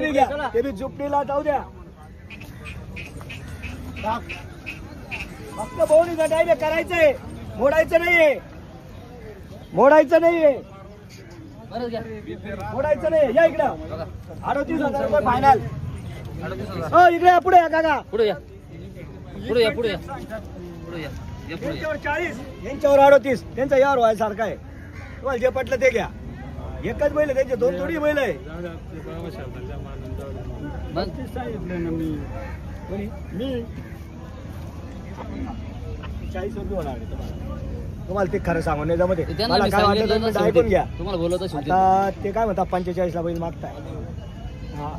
बी घ्या, ते बी झुपडीला जाऊ द्या. फक्त बोनी डायरेक्ट करायचंय, मोडायचं नाहीये, मोडायचं नाहीये, मोडायचं नाही. या इकडं 38,000 रुपये फायनल. हो इकडे या, पुढे या काका, पुढे या, पुढे या, पुढे या, पुढे या. यांच्यावर 40, यांच्यावर 38, त्यांचा यावर व्हायसारखा आहे. तुम्हाला जे पटलं ते घ्या. एकच बैल आहे त्यांचे, दोन थोडी बैल आहे. 40 रुपये होणार तुम्हाला. ते खरं सांगून नाही जमते. मला काय वाटतं तुम्ही ऐकून घ्या. तुम्हाला बोलत आता ते काय म्हणतात 45 ला बैल मागताय.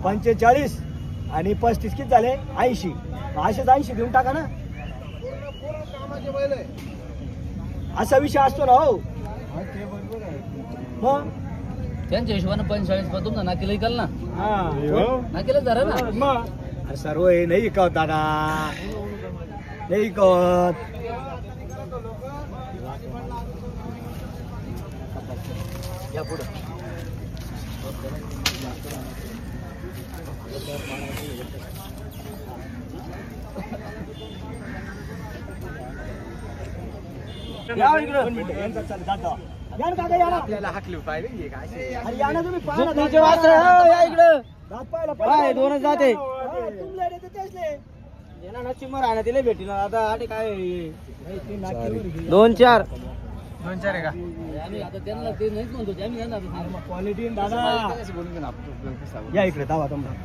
45 आणि 35 किती झाले? 80. असेच 80 देऊन टाका ना. असा विषय असतो ना. हो मग त्यांच्या हिशोबाने 45 पण तुमचा नाकीला इकाल ना. नाकीला जरा ना. मग सर्व हे नाही विकत दादा, नाही विकत. या पुढं आपल्याला हाकली पाहिजे तुम्ही दोनच जाते चिमर आहे ना तिला भेटील आता. काय 2-4 आहे का? आता त्यांना ते नाहीच म्हणतो क्वालिटी दादा. या इकडे दावा तुम्हाला.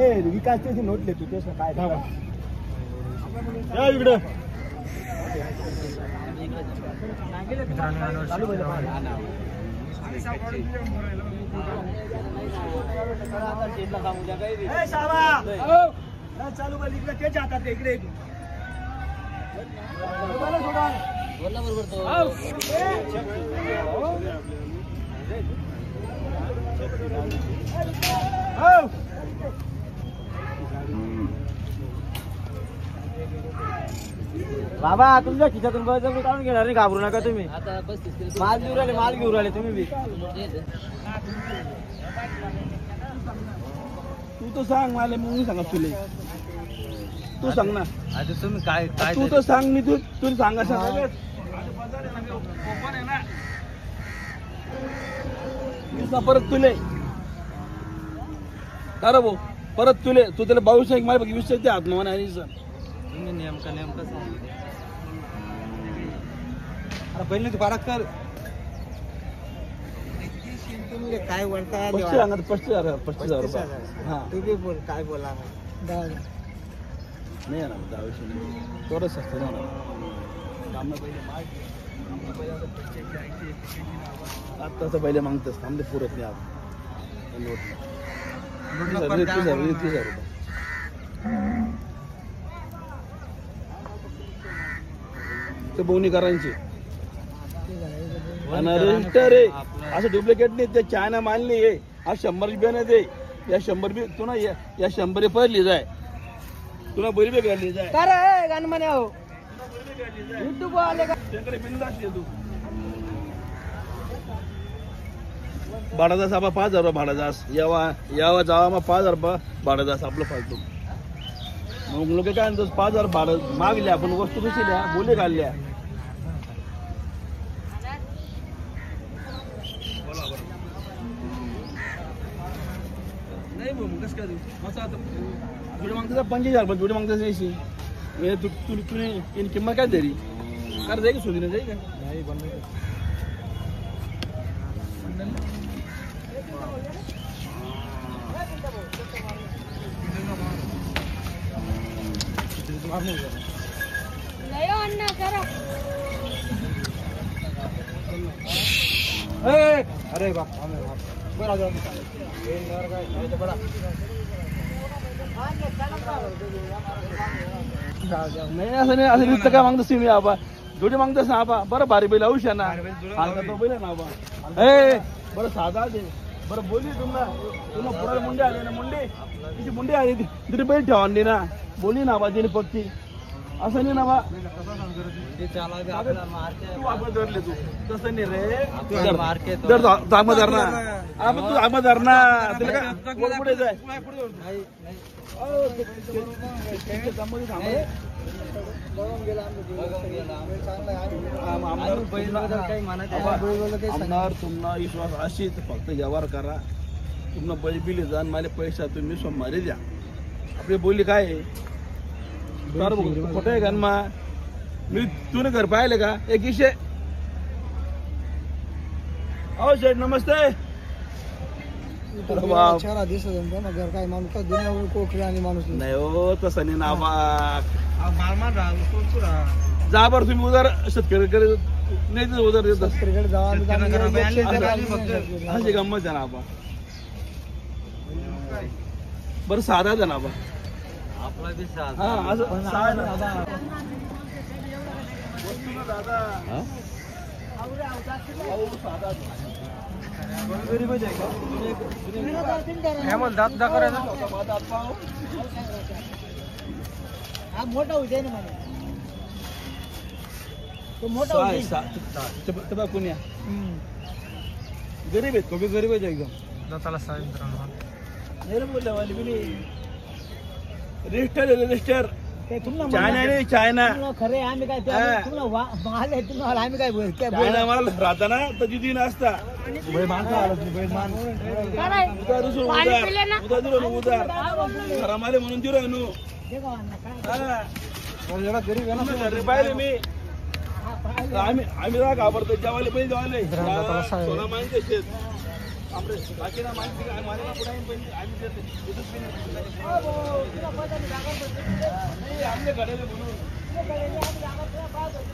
ए विकास त्याची नोट देतो तेच काय दावा. या इकडे चालू बघ इकडे त्याच्या हातात इकडे बोलला बरोबर तो. बाबा तुमच्या खिशातून बळजबरी काढून घेणार नाही, घाबरू नका तुम्ही. आता 35 किलो माल घेऊन राहिले तुम्ही बी. तू तर सांग मला, मी सांगा तुले. तू सांग ना. आता तुम्ही काय तू तर सांग, मी तुला सांगा परत तुले. अरे भाऊ परत तुले, तू त्याला 22 माझ्या 20 ते हात म्हणा. तुम्ही नेमका पहिले तू बारा कर. काय म्हणता 35,000 रुपये. हा तुम्ही बोल काय बोला नाही ना 22 थोडंच असतं ना. आत्ताच पहिले मागतस आमचे पुरत नाही. आता 30,000 रुपये ते बोवणी करायची. रे असं डुप्लिकेट नाही. ते चायना माल नाही आहे. हा 100 रुपये नाही ते. या 100 रुपये तू ना या 100 रुपये पडली जाय तुला बरी बी घालली जाय. काय गाण म्हणे हो तू भाडादास आपला 5,000 रुपये भाडादास. यावा जावा मग 5,000 रुपये भाडादास आपलं फालतू. मग लोक काय म्हणतात 5,000 भाडं मागल्या, आपण वस्तू कशी द्या बोली घालल्या. नाही भाऊ मग कसं काय देऊ असं. आता जुडे मागतात 25,000 रुपये, जुडे मागतात 80. तुला किंमत काय तरी कर जाईल की शोधीने जाईल का. अरे बा नाही असं नाही. असं नुसतं काय मागतोस तुम्ही आबा. जोडी मागतोस ना आबा. बरं भारी बैल औषध ना बैल ना आबा. बरं साधा दे. बरं बोली तुम्हाला पुढे मुंडे आले ना. मुंडे तिची मुंडे आली तिथे बैल ठेवा ना. बोली ना आबा तिने पक्की असं नाही ना बा ते चालावे आपला मारते तू आपण धरले तू तसं नाही रे आपल्याला मारते तो. धर जागमा धर ना आपण तू जागमा धर ना तुला काय वर पुढे जाय नाही नाही त्यांच्या कामामध्ये थांब रे. बघून गेला आम्ही चांगला आमदार बैलबद्दल काही म्हणत आहे. आबा, बैलबद्दल काही आमदार तुम्हाला विश्वास अशीच फक्त व्यवहार करा तुम्हाला पैसे बिले जा आणि मला पैसा तुम्ही सोमवारी द्या आपली बोली काय आहे तर खोटं आहे का मा मी तुने घर पाहिले का एक विषय अहो शेठ नमस्ते अरे बाप. चार दिवस ना घर काय माणूस काय दुनियावर कोकरी आणि माणूस नाही हो तसं नाही ना बा मारमान राहा जा बरं तुम्ही उधार शेतकरी नाही तर उधार देत शेतकरीकडे जावा आम्ही अशी गंमत आहे ना बा बरं साधा आहे ना बा आपला बी साधा. हा असं साधा वस्तू ना दादा अहो, साधा दात दाखवायचा दात पाव. हा मोठा होते ना मला तो मोठा साय, होते. ते बघ कोणी आहे? गरीब आहेत तो बी गरीब आहे एकदम दाताला साहेब नाही रे बोलले वाली बिली रजिस्टर आहे रजिस्टर ते तुम्हाला चायना नाही चायना तुम्हाला खरे आम्ही काय ते हा. तुम्हाला माल आहे तुम्हाला आम्ही काय बोल काय चायना मला राहता ना तर जिथे नसता उधार उचलून उधार घरा माले म्हणून दिलो नू गरीब आहे ना पाहिले मी आम्ही घाबरतो जेवायला पैसे जेवायला सोना माहिती शेत आपले बाकी ना माहिती आम्ही देतो आमच्या घड्याला म्हणून